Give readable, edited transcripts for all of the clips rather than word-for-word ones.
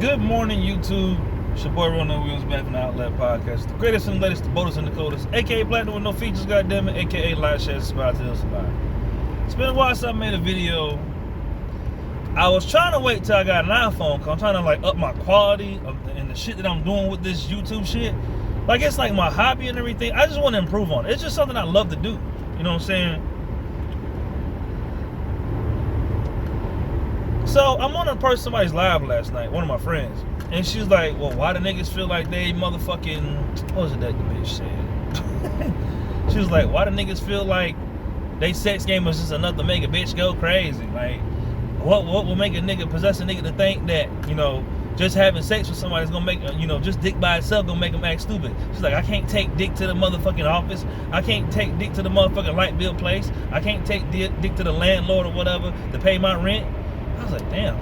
Good morning, YouTube. It's your boy Ronald Williams back from the Outlet Podcast. The greatest and latest, the boldest and the coldest, aka Platinum with no features, goddammit, aka Light Share Subscribe to Survive. It's been a while since I made a video. I was trying to wait till I got an iPhone because I'm trying to like up my quality and the shit that I'm doing with this YouTube shit. Like it's like my hobby and everything. I just want to improve on it. It's just something I love to do. You know what I'm saying? So I'm on somebody's live last night, one of my friends, and she's like, well, why do niggas feel like they motherfucking, what was it that the bitch said? She was like, why do niggas feel like they sex game is just enough to make a bitch go crazy? Like, what will make a nigga, possess a nigga to think that, you know, just having sex with somebody is gonna make, you know, just dick by itself gonna make them act stupid. She's like, I can't take dick to the motherfucking office. I can't take dick to the motherfucking light bill place. I can't take dick to the landlord or whatever to pay my rent. I was like, damn.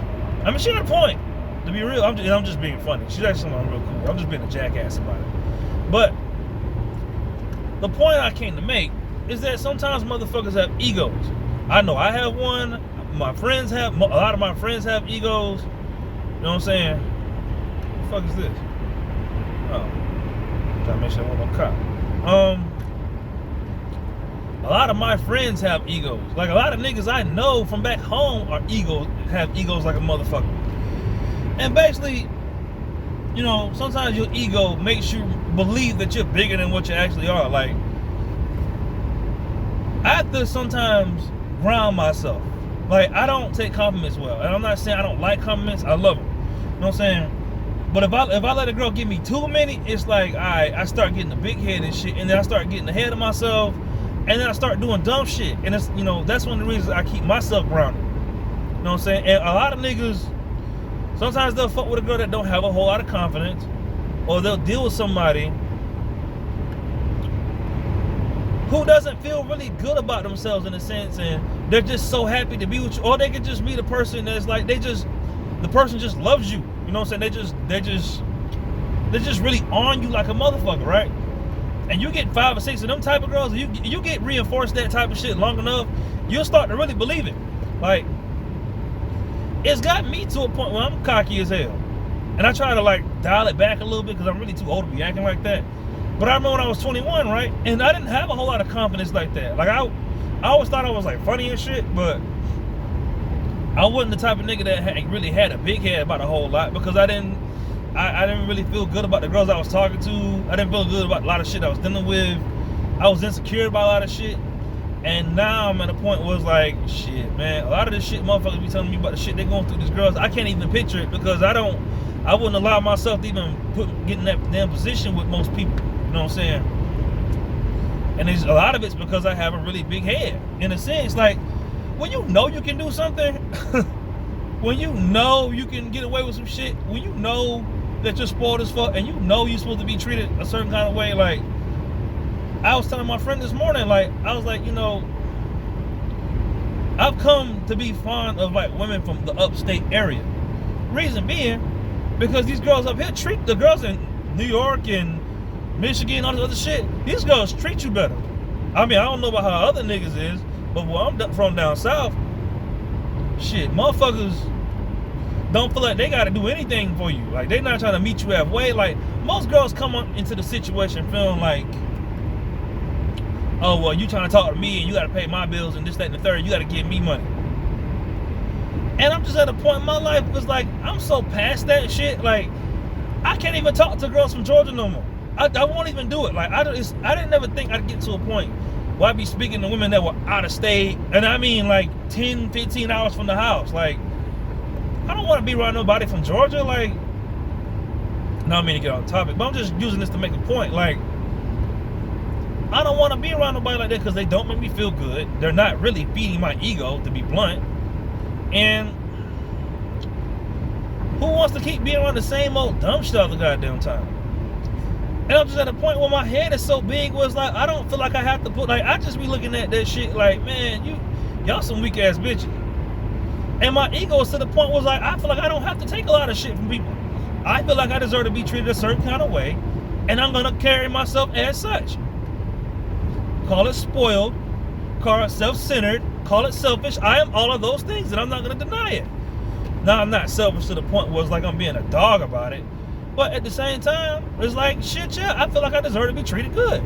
I mean, she had a point. To be real, I'm just being funny. She's actually someone real cool. I'm just being a jackass about it. But the point I came to make is that sometimes motherfuckers have egos. I know I have one. My friends have, a lot of my friends have egos. You know what I'm saying? What the fuck is this? Oh. Trying to make sure I want no cop. A lot of my friends have egos. Like a lot of niggas I know from back home have egos like a motherfucker. And basically, you know, sometimes your ego makes you believe that you're bigger than what you actually are. Like, I have to sometimes ground myself. Like, I don't take compliments well. And I'm not saying I don't like compliments. I love them. You know what I'm saying? But if I let a girl give me too many, it's like, I start getting a big head and shit. And then I start getting ahead of myself. And then I start doing dumb shit. And it's, you know, that's one of the reasons I keep myself grounded. You know what I'm saying? And a lot of niggas, sometimes they'll fuck with a girl that don't have a whole lot of confidence. Or they'll deal with somebody who doesn't feel really good about themselves in a sense. And they're just so happy to be with you. Or they could just meet a person that's like, the person just loves you. You know what I'm saying? They're just really on you like a motherfucker, right? And you get 5 or 6 of them type of girls, you get reinforced that type of shit long enough, you'll start to really believe it. Like, it's got me to a point where I'm cocky as hell. And I try to like dial it back a little bit because I'm really too old to be acting like that. But I remember when I was 21, right? And I didn't have a whole lot of confidence like that. Like I always thought I was like funny and shit, but I wasn't the type of nigga that really had a big head about a whole lot because I didn't really feel good about the girls I was talking to. I didn't feel good about a lot of shit I was dealing with. I was insecure about a lot of shit. And now I'm at a point where it's like, shit, man, a lot of this shit motherfuckers be telling me about the shit they're going through these girls. I can't even picture it because I wouldn't allow myself to even get in that damn position with most people. You know what I'm saying? And a lot of it's because I have a really big head. In a sense, like, when you know you can do something, when you know you can get away with some shit, when you know that you're spoiled as fuck and you know you're supposed to be treated a certain kind of way, like, I was telling my friend this morning, like, I was like, you know, I've come to be fond of like women from the upstate area. Reason being, because these girls up here treat the girls in New York and Michigan, all this other shit, these girls treat you better. I mean, I don't know about how other niggas is, but where I'm from down south, shit, motherfuckers don't feel like they gotta do anything for you. Like, they not trying to meet you halfway. Like, most girls come up into the situation feeling like, oh, well, you trying to talk to me and you gotta pay my bills and this, that, and the third, you gotta give me money. And I'm just at a point in my life where it's like, I'm so past that shit. Like, I can't even talk to girls from Georgia no more. I won't even do it. Like, I didn't ever think I'd get to a point where I'd be speaking to women that were out of state. And I mean, like, 10, 15 hours from the house. Like, I don't want to be around nobody from Georgia. Like, no, I mean to get on topic, but I'm just using this to make a point. Like, I don't want to be around nobody like that because they don't make me feel good. They're not really feeding my ego, to be blunt. And who wants to keep being around the same old dumb shit all the goddamn time? And I'm just at a point where my head is so big where it's like, I don't feel like I have to put, like, I just be looking at that shit like, man, y'all some weak ass bitches. And my ego is to the point where it's like, I feel like I don't have to take a lot of shit from people. I feel like I deserve to be treated a certain kind of way, and I'm gonna carry myself as such. Call it spoiled, call it self-centered, call it selfish. I am all of those things, and I'm not gonna deny it. Now, I'm not selfish to the point where it's like I'm being a dog about it. But at the same time, it's like, shit, yeah, I feel like I deserve to be treated good.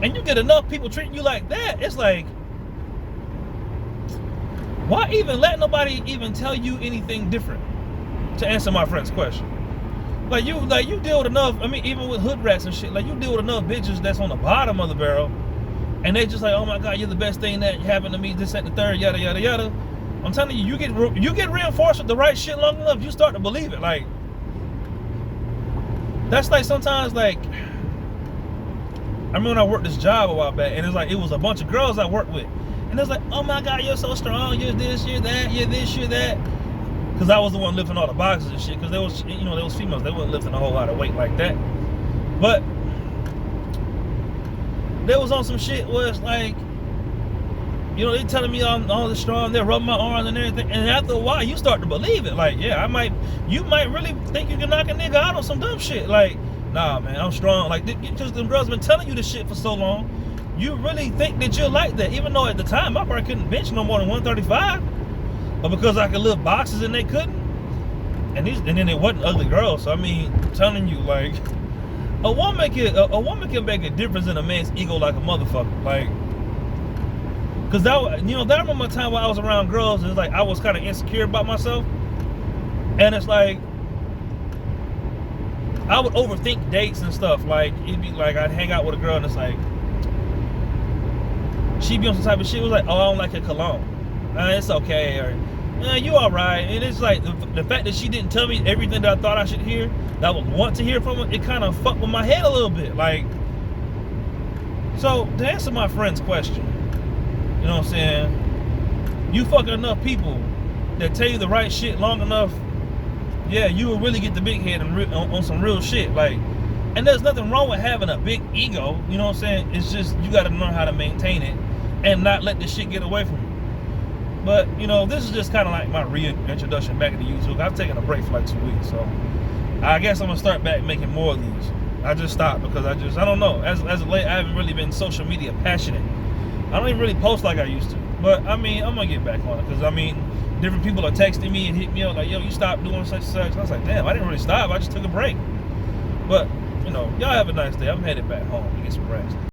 And you get enough people treating you like that, it's like, why even let nobody even tell you anything different? To answer my friend's question. Like you deal with enough, I mean, even with hood rats and shit, like you deal with enough bitches that's on the bottom of the barrel, and they just like, oh my God, you're the best thing that happened to me, this, that, the third, yada, yada, yada. I'm telling you, you get reinforced with the right shit long enough, you start to believe it. Like, that's like sometimes, like, I remember when I worked this job a while back, and it's like, it was a bunch of girls I worked with. And it's like, oh my God, you're so strong, you're this, you're that, you're this, you're that. Because I was the one lifting all the boxes and shit, because there was, you know, there was females, they weren't lifting a whole lot of weight like that. But they was on some shit where it's like, you know, they telling me I'm all this strong, they're rubbing my arms and everything. And after a while, you start to believe it. Like, yeah, you might really think you can knock a nigga out on some dumb shit. Like, nah, man, I'm strong. Like, because them girls been telling you this shit for so long, you really think that you're like that. Even though at the time, I probably couldn't bench no more than 135. But because I could lift boxes and they couldn't. And then they wasn't ugly girls. So, I mean, I'm telling you, like, a woman can make a difference in a man's ego like a motherfucker. Like, because that, you know, that remember a time when I was around girls, and it's like I was kind of insecure about myself. And it's like, I would overthink dates and stuff. Like, it'd be like I'd hang out with a girl and it's like, she'd be on some type of shit. It was like, oh, I don't like your cologne. It's okay. Or, you all right. And it's like, the fact that she didn't tell me everything that I thought I should hear, that I would want to hear from her, it kind of fucked with my head a little bit. Like, so to answer my friend's question, you know what I'm saying? You fucking enough people that tell you the right shit long enough, yeah, you will really get the big head and on some real shit. Like, and there's nothing wrong with having a big ego, you know what I'm saying? It's just, you got to learn how to maintain it and not let this shit get away from you. But, you know, this is just kind of like my reintroduction back into YouTube. I've taken a break for like 2 weeks, so I guess I'm going to start back making more of these. I just stopped because I don't know. As of late, I haven't really been social media passionate. I don't even really post like I used to. But, I mean, I'm going to get back on it because, I mean, different people are texting me and hit me up like, yo, you stopped doing such and such. I was like, damn, I didn't really stop. I just took a break. But, you know, y'all have a nice day. I'm headed back home to get some rest.